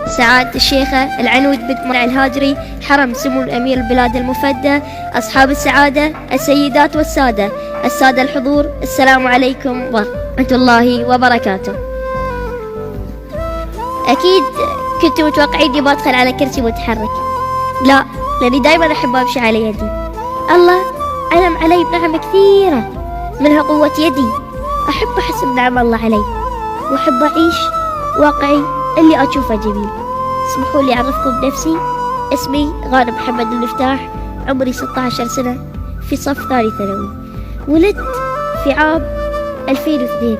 سعادة الشيخة العنود بنت مرع الهاجري، حرم سمو الأمير البلاد المفدى، أصحاب السعادة، السيدات والسادة، السادة الحضور، السلام عليكم ورحمة الله وبركاته. أكيد كنتوا متوقعين إني بدخل على كرسي متحرك، لا، لأني دايما أحب أمشي على يدي. الله أنعم علي بنعم كثيرة، منها قوة يدي. أحب أحس بنعم الله علي، وأحب أعيش واقعي اللي أشوفه جميل. اسمحوا لي أعرفكم بنفسي. اسمي غانم محمد المفتاح، عمري 16 سنة، في صف ثاني ثانوي. ولدت في عام 2002،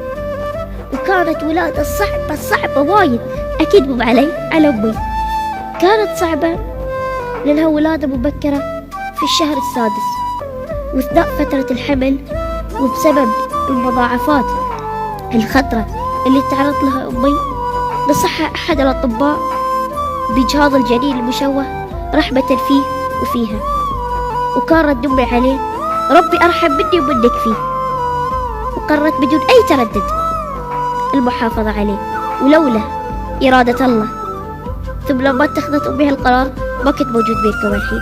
وكانت ولادة صعبة وايد. أكيد مو علي، على أمي. كانت صعبة لأنها ولادة مبكرة في الشهر السادس، واثناء فترة الحمل، وبسبب المضاعفات الخطرة اللي تعرض لها أمي، نصحها أحد الأطباء بإجهاض الجنين المشوه رحمة فيه وفيها. وكان رد أمي عليه: ربي أرحم مني ومنك فيه. وقررت بدون أي تردد المحافظة عليه، ولولا إرادة الله. ثم لما اتخذت أمي هالقرار ما كنت موجود بينكم الحين.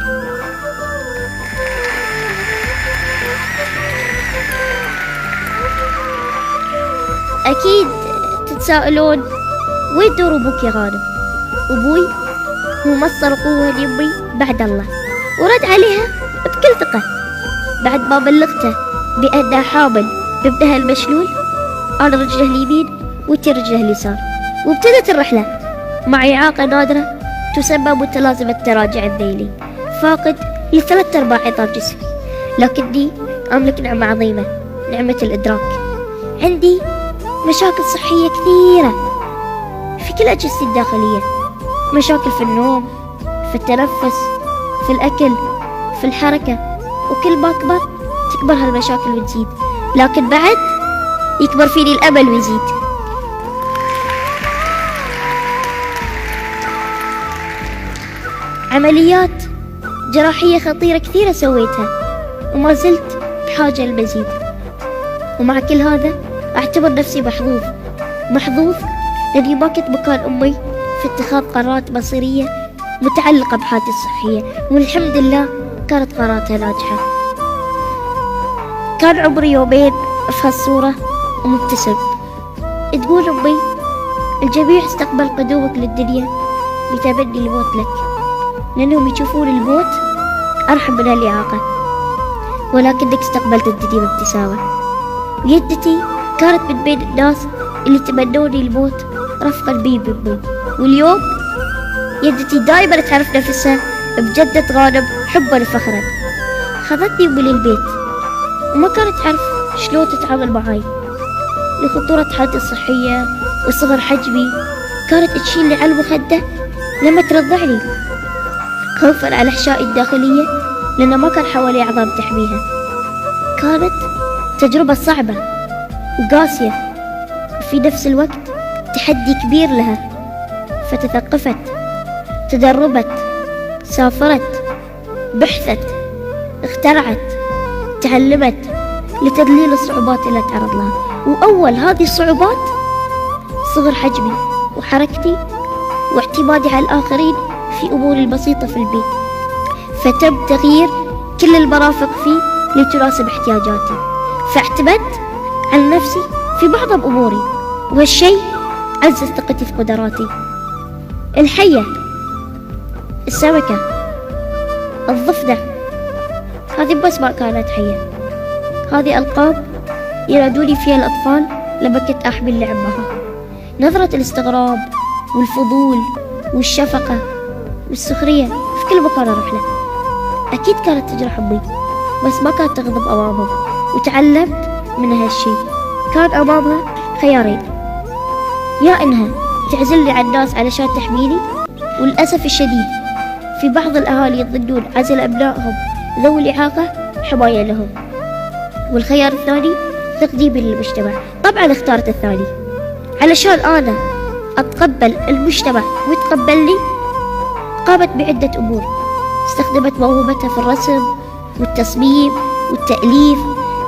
أكيد تتساءلون وين دور أبوك يا غانم؟ أبوي هو مصدر قوة لأمي بعد الله. ورد عليها بكل ثقة بعد ما بلغته بأنها حامل بابنها المشلول. أنا رجله اليمين وانتي رجله اليسار، وابتدت الرحلة مع إعاقة نادرة تسمى متلازمة التراجع الذيلي، فاقد لثلاث أرباع عظام جسمي. لكني أملك نعمة عظيمة، نعمة الإدراك. عندي مشاكل صحية كثيرة في كل أجهزتي الداخلية، مشاكل في النوم، في التنفس، في الأكل، في الحركة. وكل ما أكبر تكبر هالمشاكل وتزيد، لكن بعد يكبر فيني الأمل ويزيد. عمليات جراحية خطيرة كثيرة سويتها، وما زلت بحاجة للمزيد. ومع كل هذا أعتبر نفسي محظوظ لأني ما كنت مكان أمي في اتخاذ قرارات مصيرية متعلقة بحالتي الصحية، والحمد لله كانت قراراتها ناجحة. كان عمري يومين في هالصورة ومبتسم. تقول أمي: الجميع استقبل قدومك للدنيا بتمني الموت لك، لأنهم يشوفون الموت أرحم من الإعاقة، ولكنك استقبلت الدنيا بابتسامة. جدتي كانت من بين الناس اللي تمنوني الموت رفقا بي بأمي، واليوم جدتي دائما تعرف نفسها بجدة غانم حبا وفخرا. خذتني أمي للبيت، وما كانت تعرف شلون تتعامل معاي لخطورة حالتي الصحية وصغر حجمي. كانت تشيلني على المخدة لما ترضعني، خوفا على أحشائي الداخلية، لأن ما كان حوالي عظام تحميها. كانت تجربة صعبة وقاسية، وفي نفس الوقت تحدي كبير لها. فتثقفت، تدربت، سافرت، بحثت، اخترعت، تعلمت لتذليل الصعوبات اللي تعرض لها. وأول هذه الصعوبات صغر حجمي وحركتي واعتمادي على الآخرين في أموري البسيطة في البيت. فتم تغيير كل المرافق فيه لتناسب احتياجاتي، فاعتمدت على نفسي في بعض أموري، وهالشيء عزز ثقتي في قدراتي. الحية، السمكة، الضفدع، هذه بس ما كانت حية، هذه ألقاب ينادوني فيها الأطفال لما كنت أحمل لعبها. نظرة الاستغراب والفضول والشفقة والسخرية في كل مكان أروح له. أكيد كانت تجرح أمي، بس ما كانت تغضب أمامهم، وتعلمت من هالشي. كان أمامها خيارين: يا إنها تعزلني عن الناس علشان تحميني، وللأسف الشديد في بعض الأهالي يظنون عزل أبنائهم ذوي الإعاقة حماية لهم، والخيار الثاني تقديمي للمجتمع. طبعا اختارت الثاني، علشان أنا أتقبل المجتمع ويتقبلني. قامت بعدة أمور، استخدمت موهبتها في الرسم والتصميم والتأليف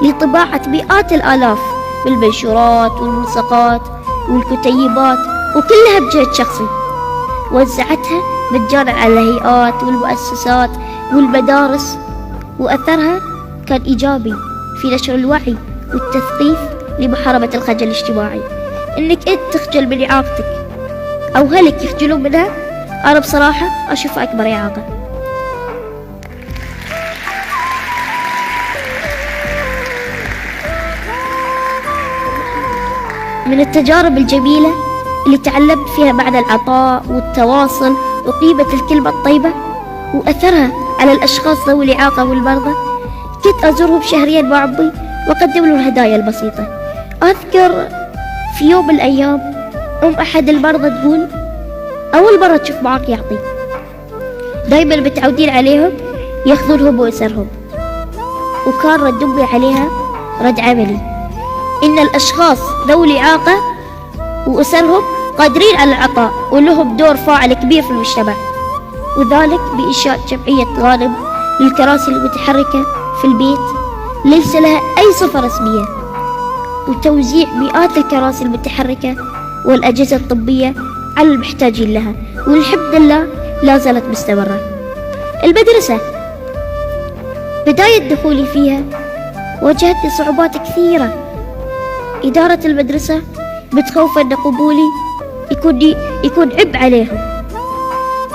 لطباعة مئات الآلاف من المنشورات والملصقات والكتيبات، وكلها بجهد شخصي. وزعتها مجانا على الهيئات والمؤسسات والمدارس، وأثرها كان إيجابي في نشر الوعي والتثقيف لمحاربة الخجل الاجتماعي. إنك أنت تخجل من إعاقتك أو أهلك يخجلون منها، أنا بصراحة أشوفها أكبر إعاقة. من التجارب الجميلة اللي تعلمت فيها معنى العطاء والتواصل وقيمة الكلمة الطيبة وأثرها على الأشخاص ذوي الإعاقة والمرضى، كنت أزورهم شهريا مع أمي وأقدم لهم الهدايا البسيطة. أذكر في يوم من الأيام أحد المرضى تقول أول مرة تشوف معاق يعطي، دايما متعودين عليهم ياخذونهم وأسرهم. وكان رد أمي عليها رد عملي، إن الأشخاص ذوي الإعاقة وأسرهم قادرين على العطاء ولهم دور فاعل كبير في المجتمع، وذلك بإنشاء جمعية غانم للكراسي المتحركة في البيت ليس لها أي صفة رسمية، وتوزيع مئات الكراسي المتحركة والأجهزة الطبية على المحتاجين لها، والحمد لله لا زالت مستمرة. المدرسة بداية دخولي فيها واجهت صعوبات كثيرة. إدارة المدرسة بتخوف أن قبولي يكون عبء عليهم،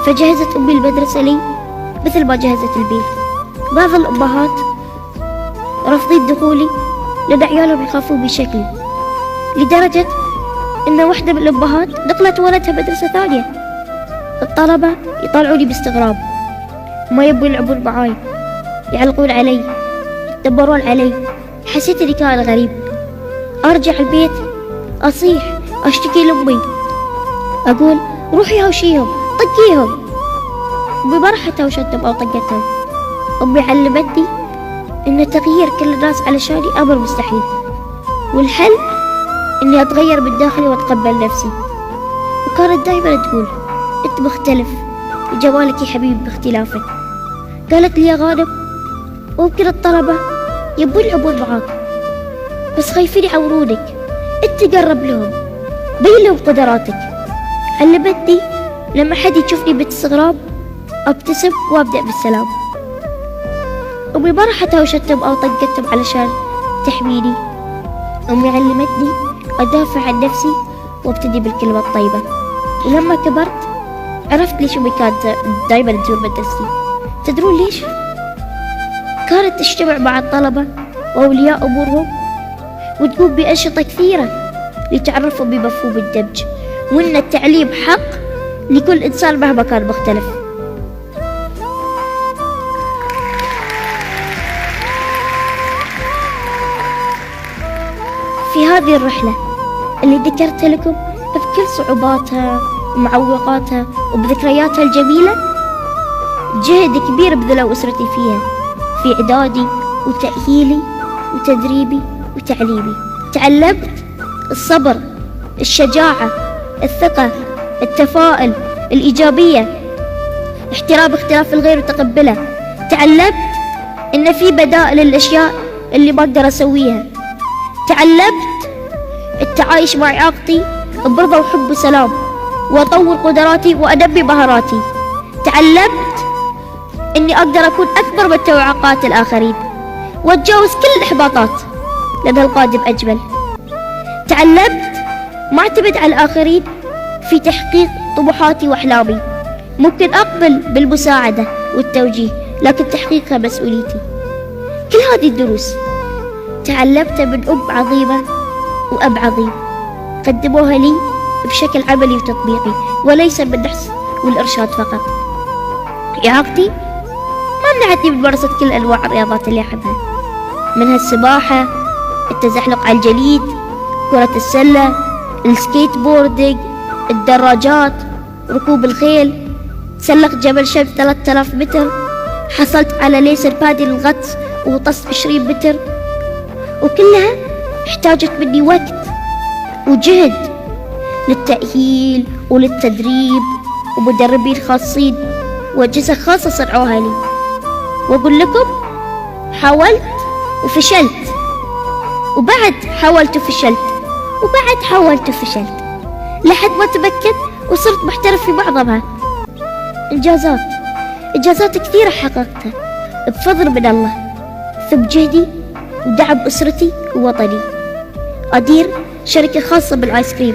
فجهزت أمي المدرسة لي مثل ما جهزت البيت. بعض الأمهات رافضين دخولي لأن عيالهم يخافون بشكل، لدرجة إن واحدة من الأمهات نقلت ولدها مدرسة ثانية. الطلبة يطالعوني باستغراب، ما يبون يلعبون معاي، يعلقون علي، يدبرون علي. حسيت إني كان غريب. أرجع البيت أصيح أشتكي لأمي، أقول روحي هوشيهم طقيهم. أمي ما راح تهوشتهم أو طقتهم. أمي علمتني إن تغيير كل الناس علشاني أمر مستحيل، والحل إني أتغير من داخلي وأتقبل نفسي. وكانت دايما تقول أنت مختلف، جمالك يا حبيبي باختلافك. قالت لي يا غانم ممكن الطلبة يبون يلعبون معاك بس خايفين يعورونك، أنت قرب لهم، بين لهم قدراتك. علمتني لما حد يشوفني باستغراب أبتسم وأبدأ بالسلام. أمي ما راح تهوشتهم أو طقتهم علشان تحميني. أمي علمتني أدافع عن نفسي وابتدي بالكلمة الطيبة. ولما كبرت عرفت ليش أمي كانت دايما تزور مدرستي. تدرون ليش؟ كانت تجتمع مع الطلبة وأولياء أمورهم وتقوم بأنشطة كثيرة لتعرفهم بمفهوم الدمج، وإن التعليم حق لكل إنسان مهما كان مختلف. في هذه الرحلة اللي ذكرتها لكم بكل صعوباتها ومعوقاتها وبذكرياتها الجميلة، جهد كبير بذلوا أسرتي فيها في إعدادي وتأهيلي وتدريبي وتعليمي. تعلمت الصبر، الشجاعة، الثقة، التفاؤل، الإيجابية، احترام اختلاف الغير وتقبله. تعلمت إن في بدائل للأشياء اللي ما أقدر أسويها. تعلمت التعايش مع إعاقتي برضا وحب وسلام، وأطور قدراتي وأنمي مهاراتي. تعلمت إني أقدر أكون أكبر من توقعات الآخرين وأتجاوز كل الإحباطات لأن القادم أجمل. تعلمت ما أعتمد على الآخرين في تحقيق طموحاتي وأحلامي. ممكن أقبل بالمساعدة والتوجيه لكن تحقيقها مسؤوليتي. كل هذه الدروس تعلمتها من أم عظيمة وأب عظيم قدموها لي بشكل عملي وتطبيقي وليس بالنحس والإرشاد فقط. إعاقتي ما منعتني من ممارسة كل أنواع الرياضات اللي أحبها، منها السباحة، التزحلق على الجليد، كرة السلة، السكيت بوردينج، الدراجات، ركوب الخيل، تسلق جبل شمس 3000 متر، حصلت على ليسن بادي للغطس وغطست 20 متر. وكلها احتاجت مني وقت وجهد للتأهيل وللتدريب ومدربين خاصين وأجهزة خاصة صنعوها لي. وأقول لكم حاولت وفشلت، وبعد حاولت وفشلت، وبعد حاولت وفشلت، لحد ما تمكنت وصرت محترف في معظمها. إنجازات كثيرة حققتها بفضل من الله، ثم جهدي ودعم أسرتي ووطني. أدير شركة خاصة بالآيس كريم